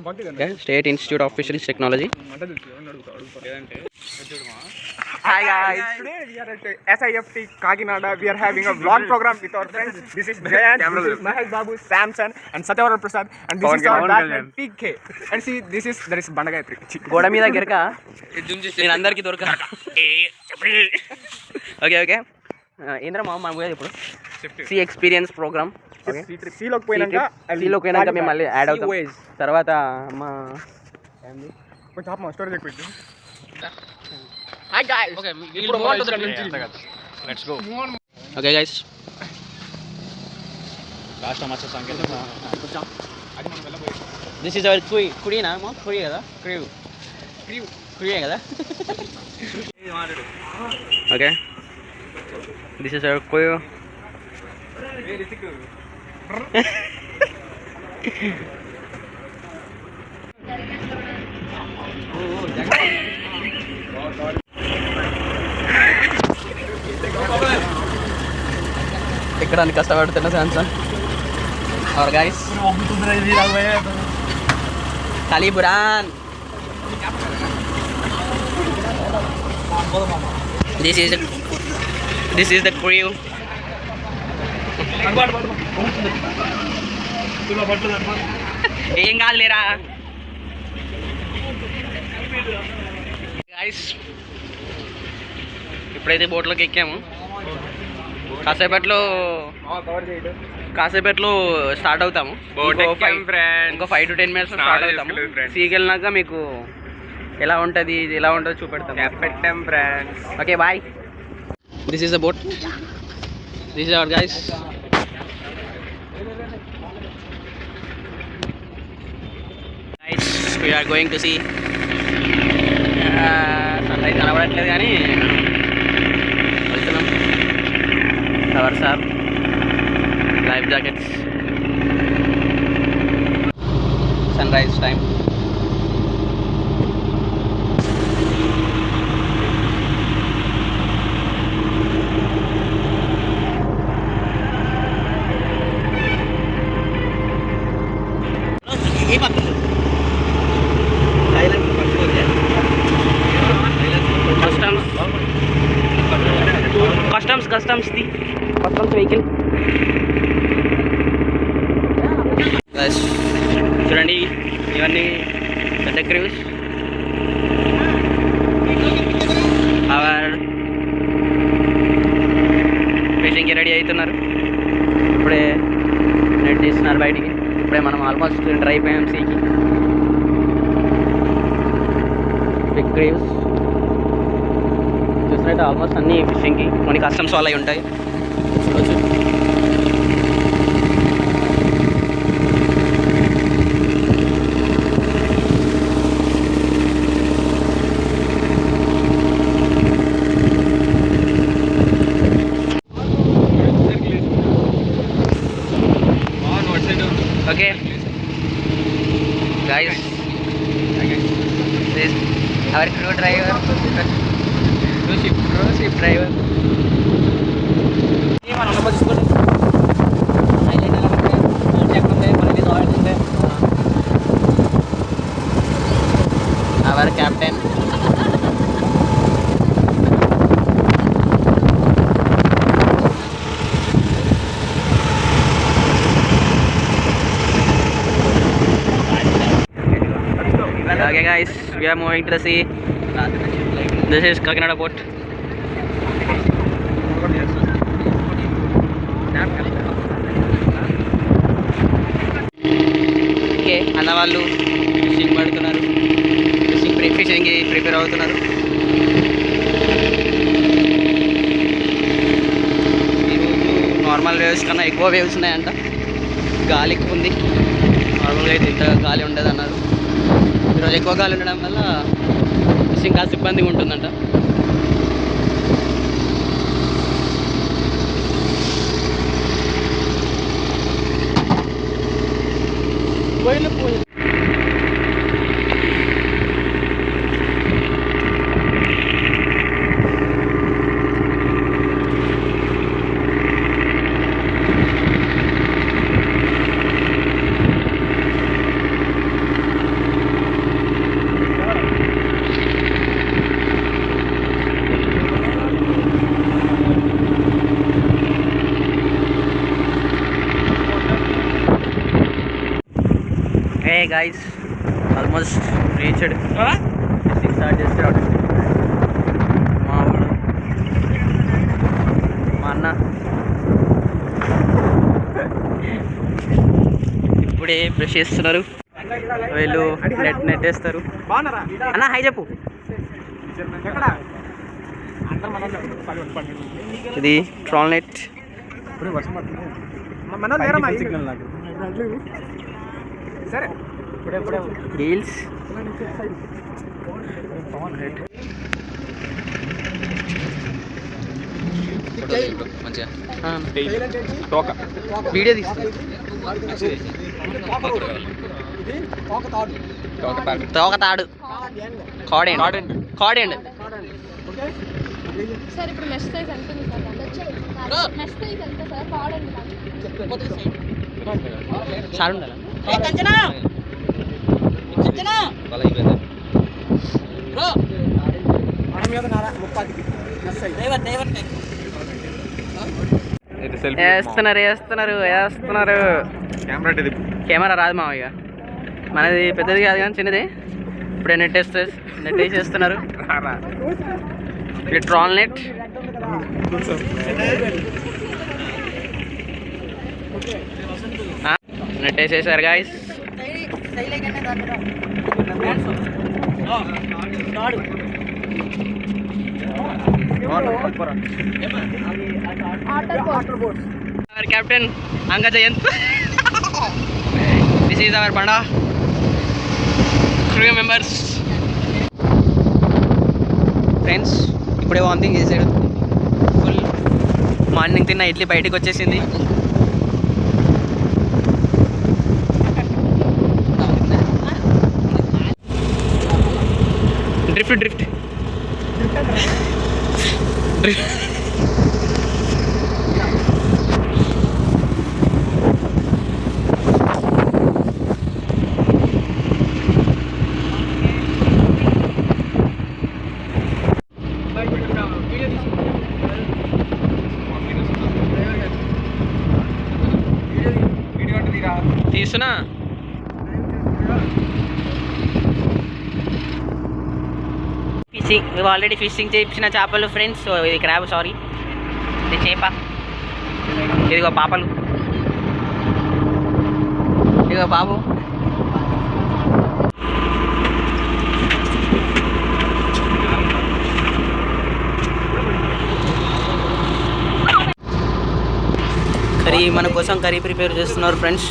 State Institute of Fisheries Technology. Hi guys, today we are at SIFT Kakinada. We are having a vlog program with our friends. This is Jayant, this is Mahesh Babu, Samson and Satyavara Prasad, and this is our batchmate PK. And see, this is Bandagayatri. గోడ మీద గిరక నేను అందరికి దొరక okay okay ఏంద్రా మా పోయేది ఇప్పుడు C experience programme సీలోకి పోయినాక మేము మళ్ళీ యాడ్ అవుతాం తర్వాత మా కొంచెం స్టోరీ ఎక్కువ. Hi guys. Okay, we'll move on to the let's go. Okay guys. Last match సంకేతం. This is our Kurina, ma Kuri kada? Kuri kada? Okay. This is our Kuyo. ఎక్కడానికి కష్టపడుతున్న శాంసన్ और guys Kaliburan. This is the crew. ఏం కాదులేరా guys ఇప్పుడైతే బోట్లోకి ఎక్కాము కాసేపట్లో start అవుతాము ఇంకో 5 to 10 minutes start అవుతాము సీకి వెళ్ళినాక మీకు ఎలా ఉంటుందో చూపెడతాం friends. Okay bye. This is the boat. This is our guys. we are going to see sunlight కనబడట్లేదు కానీ వెళ్తున్నాం. Covers are life jackets. Sunrise time. Customs vehicle చూడండి, ఇవన్నీ పెద్ద క్రూస్. ఫిషింగ్కి రెడీ అవుతున్నారు. ఇప్పుడే నెట్ తీస్తున్నారు బయటికి. ఇప్పుడే మనం ఆల్మోస్ట్ ఎంటర్ అయిపోయాం సీకి. బిగ్ క్రూస్ చూసినట్టు ఆల్మోస్ట్ అన్ని ఫిషింగ్కి కొన్ని కస్టమ్స్ వాళ్ళవి ఉంటాయి. Okay guys, this our crew driver, cruise ship driver. ये మనం नंबर తీసుకోండి. హైలైట్ ఎలా ఉంటాయి చెక్ ఉంటాయి మళ్ళీ ఆయిల్ ఉంటాయి. our captain. Okay guys, we are moving to the sea. This is Kakinada port. Okay అన్న వాళ్ళు ఫిషింగ్ పడుతున్నారు. ఫిషింగ్కి ప్రిపేర్ అవుతున్నారు. ఈరోజు నార్మల్ వేవ్స్ కన్నా ఎక్కువ వేవ్స్ ఉన్నాయంట. గాలి ఎక్కువ ఉంది. నార్మల్గా అయితే ఇంత గాలి ఉండదు అన్నారు. ఈరోజు ఎక్కువ గాలి ఉండడం వల్ల ఫిషింగ్ కాస్త ఇబ్బందిగా ఉంటుందంట. గాయస్ ఆల్మోస్ట్ రీచ్డ్ స్టార్ట్ చేస్తాడు మా వాడు మా అన్న ఇప్పుడే బ్రష్ చేస్తున్నారు వీళ్ళు నెట్ వేస్తారు అన్న హాయ్ చెప్పు ఇది ట్రాల్ నెట్ రీల్స్ వీడియో తీస్తుంది తోకతాడు కాడెండ్ సార్ ఇప్పుడు మెష్ సైజ్ ఎంత ఉంది సార్ మెష్ సైజ్ ఎంత సార్ కాడండి చాలు ఉండాలి వేస్తున్నారు కెమెరా రాదు మావయ్య మనది పెద్దది కాదు కానీ చిన్నది ఇప్పుడే నెట్ వేసేస్తున్నారు ట్రాల్ నెట్ నెట్ వేసేసారు గాయస్ కెప్టెన్ అంగ జయంత్ దిస్ ఈజ్ అవర్ బండా క్రూ మెంబర్స్ ఫ్రెండ్స్ ఇప్పుడే వామిటింగ్ చేశాడు ఫుల్ మార్నింగ్ తిన్న ఇడ్లీ బయటికి వచ్చేసింది డ్రిఫ్ట్ తీస్తున్నా ఫిషింగ్ మేము ఆల్రెడీ ఫిషింగ్ చేయించిన చేపలు ఫ్రెండ్స్ ఇది క్రాబ్ సారీ ఇది చేప ఇదిగో పాపలు ఇదిగో బాబు కర్రీ మన కోసం కర్రీ ప్రిపేర్ చేస్తున్నారు ఫ్రెండ్స్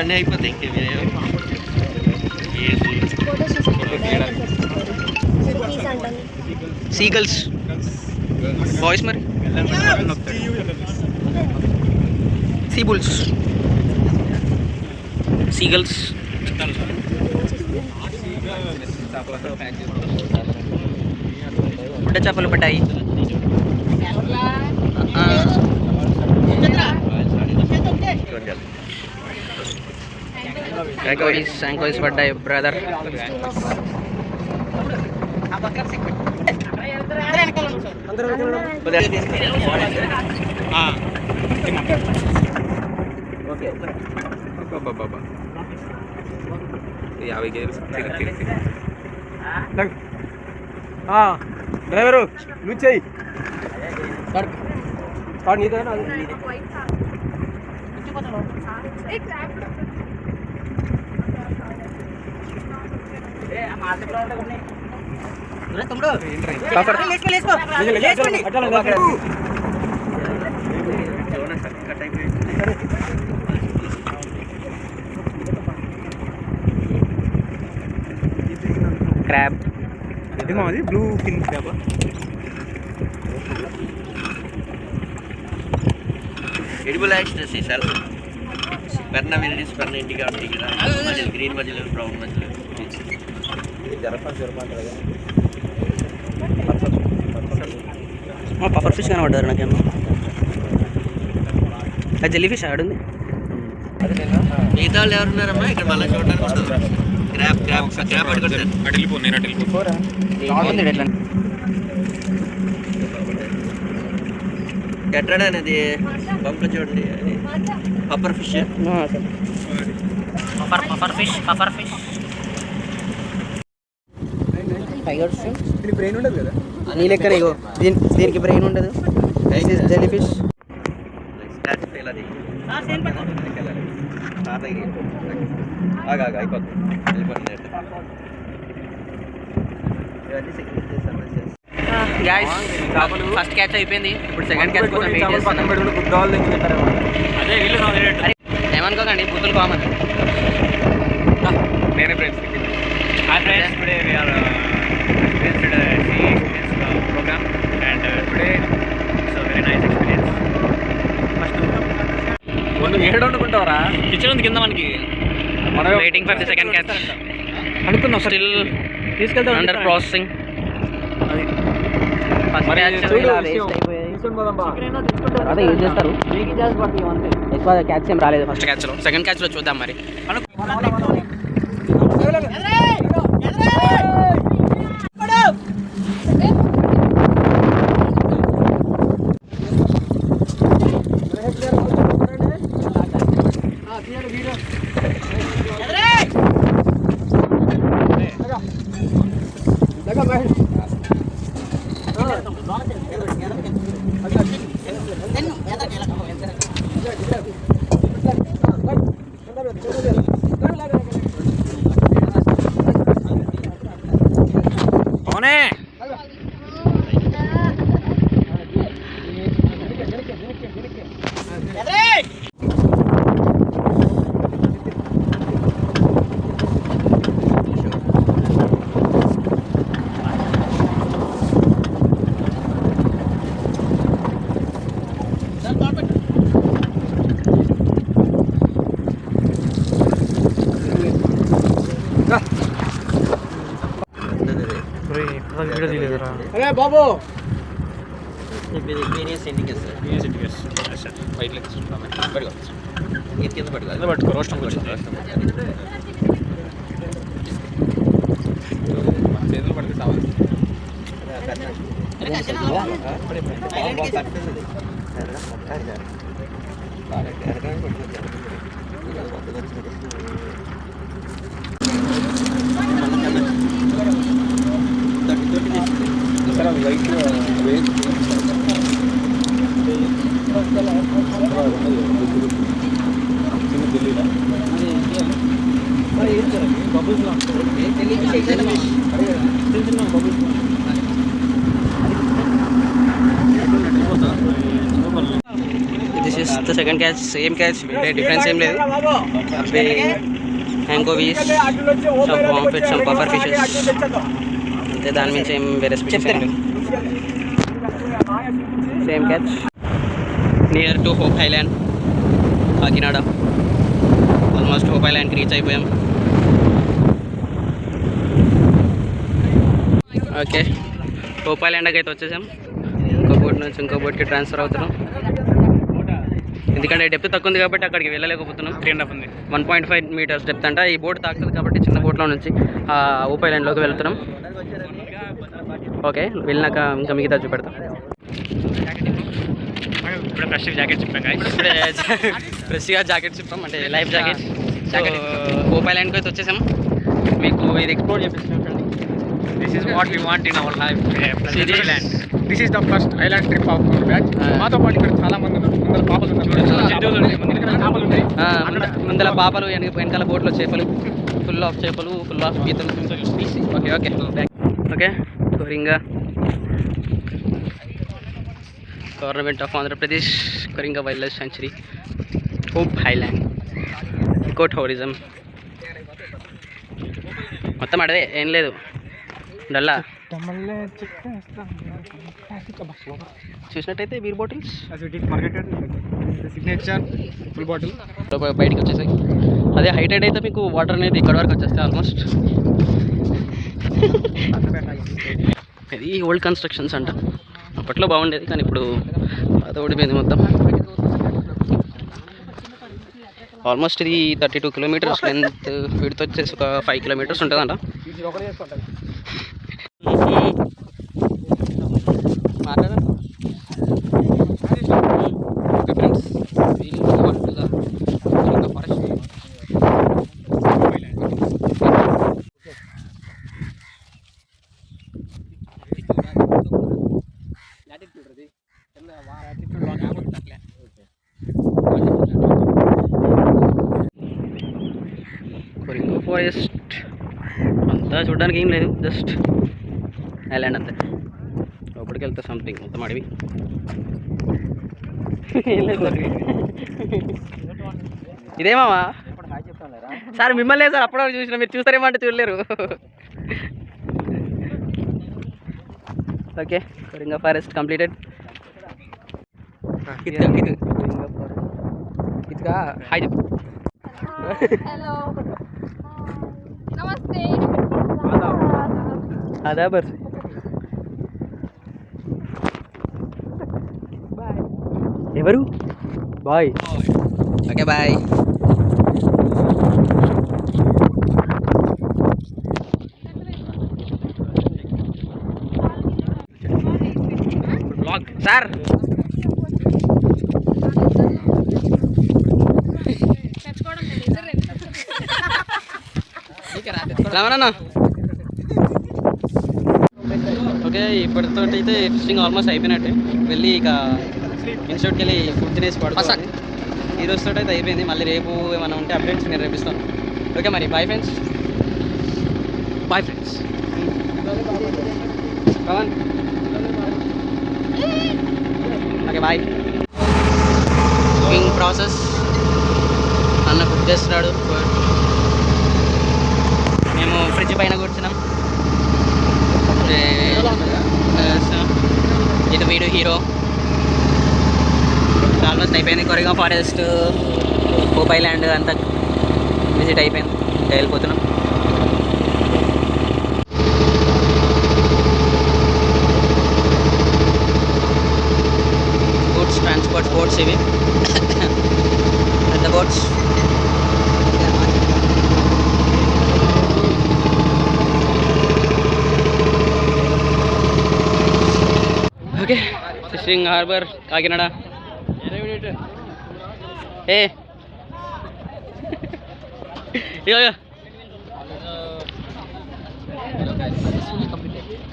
అన్నీ అయిపోతాయి ఇంకే సీగల్స్ బాయ్స్ మరి సీబుల్స్ సీగల్స్ బుడ్డ చేపలు పట్టాయి శాంకోయిస్ పడ్డాయి బ్రదర్ డ్రైవరు లూజ్ చేయి నీతో తమ్ముడు క్రాబ్. ఇది మాది బ్లూ ఫిన్ క్రాబ్. ఎడిబుల్ యాక్సెస్ సార్ పెర్న వెరైటీస్ పెర్న ఇంటిగా ఉంటాయి కదా మధ్యలో గ్రీన్ మధ్యలో బ్రౌన్ మధ్యలో పఫర్ ఫిష్ కనబడ్డారు నాకేమో. అది జెల్లీ ఫిష్ ఆడుంది. మిగతా వాళ్ళు ఎవరున్నారమ్మా ఇక్కడ మళ్ళీ చూడడానికి వస్తుంది. క్రాబ్ క్రాబ్ క్రాబ్ అడుగుతారు. ఎట్లా అనేది పంప చూడండి అది పప్పర్ ఫిష్. పఫర్ ఫిష్ దీని బ్రెయిన్ ఉండదు కదా. నీ లెక్కనే ఇగో దీనికి బ్రెయిన్ ఉండదు. Jelly fish. Guys first catch అయిపోయింది. ఇప్పుడు సెకండ్ క్యాచ్ కోసం వెయిట్ చేస్తున్నాం. అదే ఏమనుకోకండి, బుద్ధులు కామన్. నేనే friends. Hi friends, today we are visited a sea experience program and today it's a very nice experience. ఏడు వండుకుంటావరా కిచెన్ ఉంది కింద మనకి. Waiting for the second catch. అనుకున్నాం స్టిల్ తీసుకెళ్తాం అండర్ ప్రాసెసింగ్. ఫస్ట్ క్యాచ్ అదే యూజ్ చేస్తారు. ఎక్కువ క్యాచ్ ఏం రాలేదు ఫస్ట్ క్యాచ్లో. సెకండ్ క్యాచ్లో చూద్దాం మరి. అరే బాబు ఎక్స్పీరియన్స్ ఇంటికి సార్ వైట్ లెగ్స్ ఇది కింద పట్టుకోవాలి. పట్టుకో రోస్టం చేతులు పడితే చాలు. This is the second catch. Same catch, difference ఏం లేదు. అవి anchovies, some pomfret, some puffer fishes అంతే. దాని నుంచి ఏం వేరే స్పెషల్ లేదు. Same catch. Near to Hope Island, Kakinada. Almost Hope ఐలాండ్కి రీచ్ అయిపోయాం. ఓకే, హోప్ ఐలాండ్కి అయితే వచ్చేసాం. ఇంకో బోట్ నుంచి ఇంకో బోట్కి ట్రాన్స్ఫర్ అవుతున్నాం. ఎందుకంటే డెప్త్ తక్కువ ఉంది కాబట్టి అక్కడికి వెళ్ళలేకపోతున్నాం. 3.5 ఉంది. 1.5 మీటర్స్ డెప్త్ అంట. ఈ బోట్ తాకుతుంది కాబట్టి చిన్న బోట్లో నుంచి హోప్ ఐలాండ్లోకి వెళ్తున్నాం. ఓకే, వెళ్ళినాక ఇంకా మిగతా చూపెడతాం. ఇప్పుడు ఫ్రెష్ జాకెట్ చెప్పాం. ఇప్పుడే ఫ్రెష్గా జాకెట్స్ చెప్పాం, అంటే లైఫ్ జాకెట్స్. హోప్ ఐలాండ్కి అయితే వచ్చేసాం. మీకు ఇది ఎక్స్ప్లోర్ చేపిస్తాం. This is what we want in our life. Land. This is the first island trip of our batch. మాతో పాటు ఇక్కడ చాలా మంది ఉన్నారు. ముందర పాపలు ఉన్నారు. ముందర పాపలు, వెనకాల బోట్లో చేపలు, ఫుల్ ఆఫ్ చేపలు, ఫుల్ ఆఫ్ పీతలు. Okay okay okay. Coringa, government of Andhra Pradesh, Coringa wild life sanctuary, hope island, eco tourism. మొత్తం అడవే, ఏం లేదు. డల్లా చూసినట్టయితే beer bottles signature full bottle బయటికి వచ్చేసాయి. అదే హైటెడ్ అయితే మీకు వాటర్ అనేది ఇక్కడ వరకు వచ్చేస్తాయి ఆల్మోస్ట్. ఇది ఓల్డ్ కన్స్ట్రక్షన్స్ అంట, అప్పట్లో బాగుండేది కానీ ఇప్పుడు అది ఓడిపోయింది మొత్తం. ఆల్మోస్ట్ ఇది 32 కిలోమీటర్స్ లెంత్, విడ్త్ వచ్చేసి ఒక 5 కిలోమీటర్స్ ఉంటుందంట. మాట్లాడండి. ఓకే ఫ్రెండ్స్, కొరింగో ఫారెస్ట్ అంతా చూడడానికి ఏం లేదు, జస్ట్ ఐలాండ్ అంతే. లోపలికి వెళ్తే సంథింగ్ మొత్తం అడవి. ఇదేమావా సార్? మిమ్మల్ని సార్ అప్పుడప్పుడు చూసిన, మీరు చూస్తారేమంటే చూడలేరు. Okay, Coringa forest completed. ఇదిగా హాయ్ చెప్పు. హలో నమస్తే. అదా బర్ ఎవరు? Bye. Okay bye. Sir Ramanna. Okay, ఇప్పటితో అయితే ఫిషింగ్ ఆల్మోస్ట్ అయిపోయినట్టే. వెళ్ళి ఇక ఇన్స్టిట్యూట్కి వెళ్ళి ఫుడ్ తినేసి పడుకోవాలి. ఈ రోజుతో అయితే అయిపోయింది. మళ్ళీ రేపు ఏమైనా ఉంటే అప్డేట్స్ నేను రేపిస్తాను. ఓకే మరి bye friends. Bye friends. Okay bye. Cooking process అన్న కుక్ చేస్తున్నాడు. మేము ఫ్రిడ్జ్ పైన కూర్చున్నాం. ఇది వీడు హీరో. ఆల్మోస్ట్ అయిపోయింది. కొరింగా ఫారెస్ట్, హోప్ ఐలాండ్ అంతా విజిట్ అయిపోయింది. వెళ్ళిపోతున్నాం. బోట్స్, ట్రాన్స్పోర్ట్ బోట్స్ ఇవి పెద్ద boats. Okay, fishing harbour Kakinada. A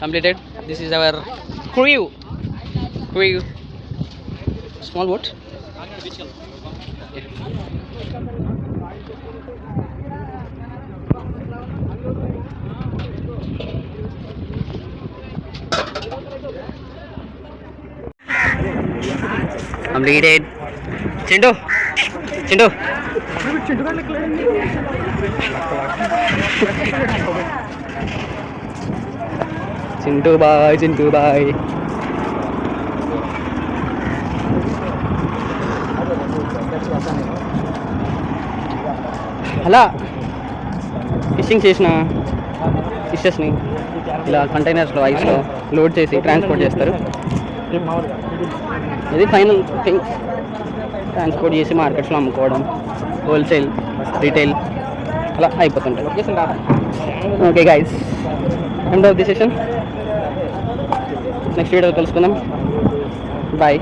completed. This is our crew. Small boat. Completed. Chintu. Chintu bye. అలా ఫిషింగ్ చేసిన ఫిషెస్ని ఇలా కంటైనర్స్లో, ఐస్లో లోడ్ చేసి ట్రాన్స్పోర్ట్ చేస్తారు. ఇది ఫైనల్ థింగ్. ట్రాన్స్పోర్ట్ చేసి మార్కెట్స్లో అమ్ముకోవడం, హోల్సేల్, రీటైల్ అలా అయిపోతుంటాయి. Okay guys, end of the session. Next video కలుసుకుందాం. బాయ్.